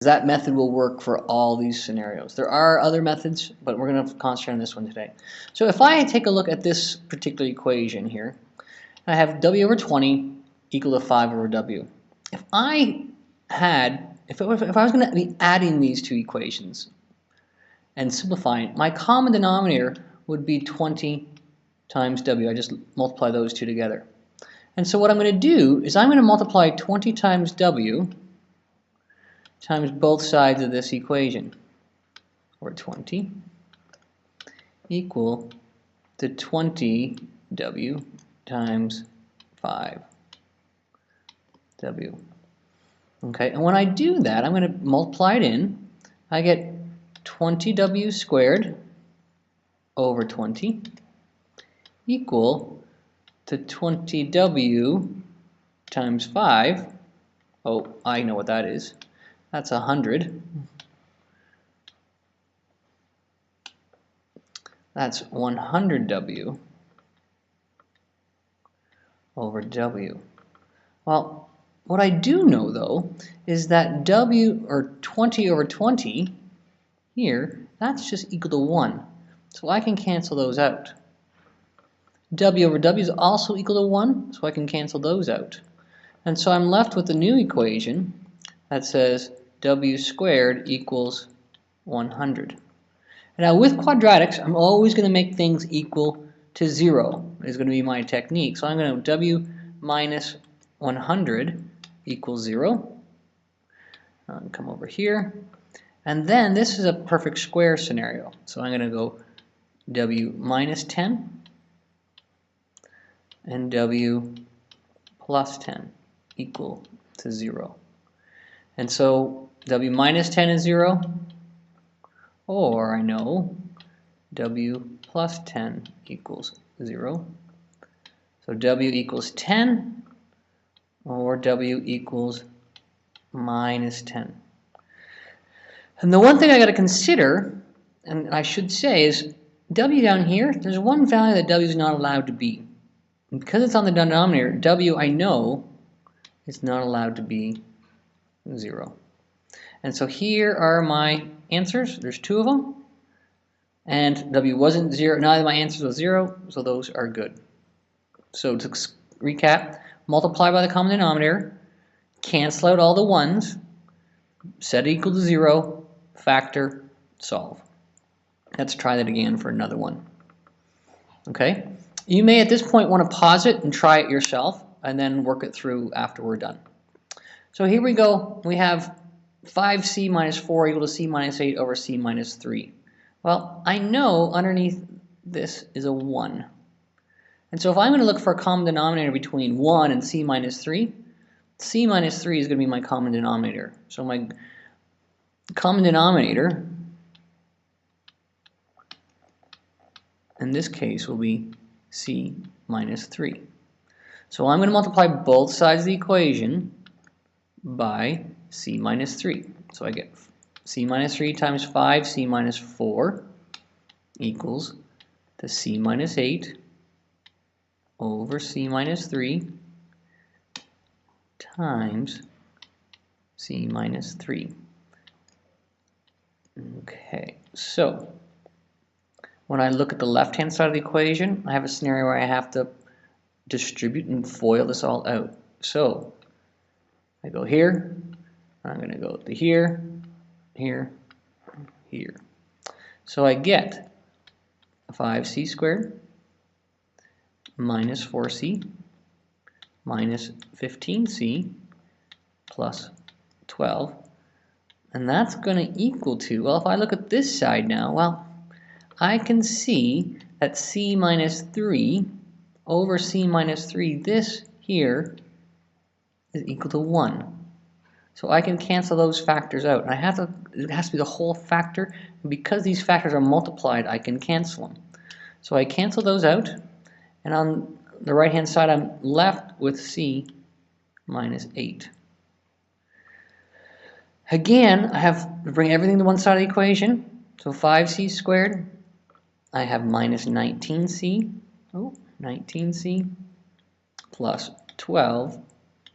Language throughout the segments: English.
That method will work for all these scenarios. There are other methods, but we're going to concentrate on this one today. So if I take a look at this particular equation here, I have W over 20 equal to 5 over W. If I was going to be adding these two equations and simplifying, my common denominator would be 20 times W. I just multiply those two together. And so what I'm going to do is I'm going to multiply 20 times W times both sides of this equation, or 20 equal to 20W times 5W. Okay, and when I do that, I'm going to multiply it in. I get 20W squared over 20 equal to 20W times 5. Oh, I know what that is. That's 100. That's 100W over W. Well, what I do know though is that W, or 20 over 20 here, that's just equal to 1. So I can cancel those out. W over W is also equal to 1, so I can cancel those out. And so I'm left with a new equation that says W squared equals 100. Now with quadratics, I'm always going to make things equal to 0 is going to be my technique. So I'm going to W minus 100 equals 0. Come over here. And then this is a perfect square scenario. So I'm going to go W minus 10 and W plus 10 equal to 0. And so W minus 10 is 0, or I know W plus 10 equals 0. So W equals 10, or W equals minus 10. And the one thing I got to consider, and I should say, is W down here, there's one value that W is not allowed to be. And because it's on the denominator, W I know is not allowed to be 0. And so here are my answers. There's 2 of them. And W wasn't 0. Neither of my answers was 0, so those are good. So to recap, multiply by the common denominator, cancel out all the 1s, set it equal to 0, factor, solve. Let's try that again for another one. Okay? You may at this point want to pause it and try it yourself, and then work it through after we're done. So here we go. We have 5c minus 4 equal to c minus 8 over c minus 3. Well, I know underneath this is a 1. And so if I'm going to look for a common denominator between 1 and c minus 3, c minus 3 is going to be my common denominator. So my common denominator in this case will be c minus 3. So I'm going to multiply both sides of the equation by c minus 3. So I get c minus 3 times 5c minus 4 equals to c minus 8 over c minus 3 times c minus 3. Okay, so when I look at the left-hand side of the equation, I have a scenario where I have to distribute and FOIL this all out. So I go here, I'm going to go to here, here, here. So I get 5c squared minus 4c minus 15c plus 12. And that's going to equal to, well, if I look at this side now, well, I can see that c minus 3 over c minus 3, this here is equal to 1. So I can cancel those factors out. And it has to be the whole factor. And because these factors are multiplied, I can cancel them. So I cancel those out. And on the right-hand side, I'm left with c minus 8. Again, I have to bring everything to one side of the equation. So 5c squared, I have minus 19c. Oh, 19c plus 12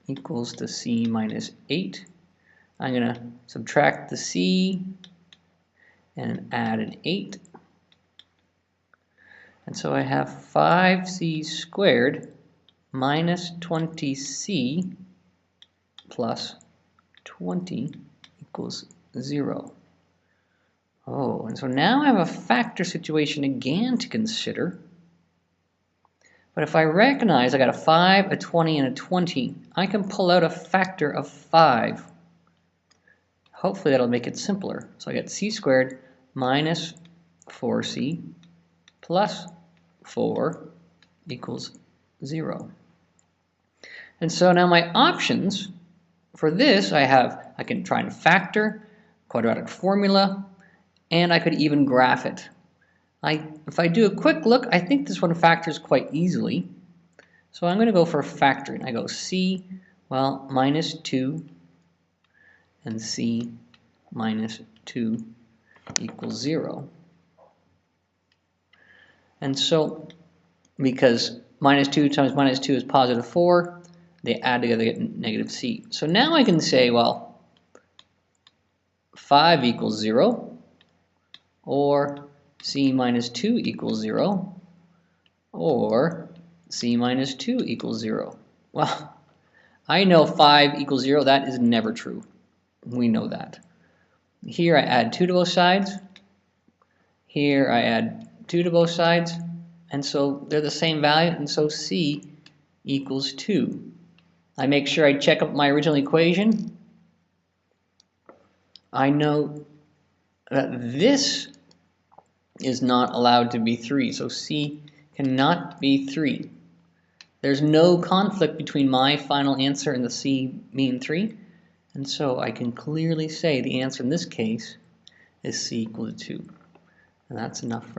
equals to c minus 8 I'm going to subtract the c and add an 8. And so I have 5c squared minus 20c plus 20 equals 0. Oh, and so now I have a factor situation again to consider. But if I recognize I got a 5, a 20, and a 20, I can pull out a factor of 5. Hopefully that'll make it simpler. So I get c squared minus 4c plus 4 equals 0. And so now my options for this, I can try and factor, quadratic formula, and I could even graph it. If I do a quick look, I think this one factors quite easily. So I'm going to go for factoring. I go c, well, minus 2, and c minus 2 equals 0. And so, because minus 2 times minus 2 is positive 4, they add together to get negative c. So now I can say, well, 5 equals 0, or c minus 2 equals 0, or c minus 2 equals 0. Well, I know 5 equals 0. That is never true. We know that. Here I add 2 to both sides. Here I add 2 to both sides. And so they're the same value, and so c equals 2. I make sure I check up my original equation. I know that this is not allowed to be 3, so c cannot be 3. There's no conflict between my final answer and the c being 3, and so I can clearly say the answer in this case is c equal to 2. And that's enough for